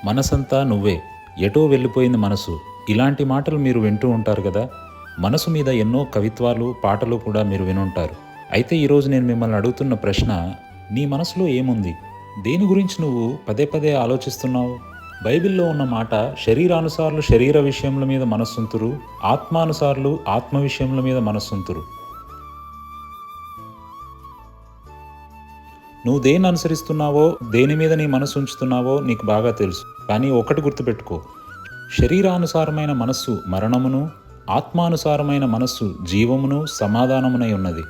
మనసంతా నువ్వే, ఎటో వెళ్ళిపోయింది మనసు. ఇలాంటి మాటలు మీరు వింటూ ఉంటారు కదా. మనసు మీద ఎన్నో కవిత్వాలు, పాటలు కూడా మీరు వినుంటారు. అయితే ఈరోజు నేను మిమ్మల్ని అడుగుతున్న ప్రశ్న, నీ మనసులో ఏముంది? దేని గురించి నువ్వు పదే పదే ఆలోచిస్తున్నావు? బైబిల్లో ఉన్న మాట, శరీరానుసారులు శరీర విషయముల మీద మనస్సుంతురు, ఆత్మానుసారులు ఆత్మ విషయముల మీద మనస్సుంతురు. నువ్వు దేన్ని అనుసరిస్తున్నావో, దేని మీద నీ మనసు ఉంచుతున్నావో నీకు బాగా తెలుసు. కానీ ఒకటి గుర్తుపెట్టుకో, శరీరానుసారమైన మనస్సు మరణమును, ఆత్మానుసారమైన మనస్సు జీవమును, సమాధానమునై ఉన్నది.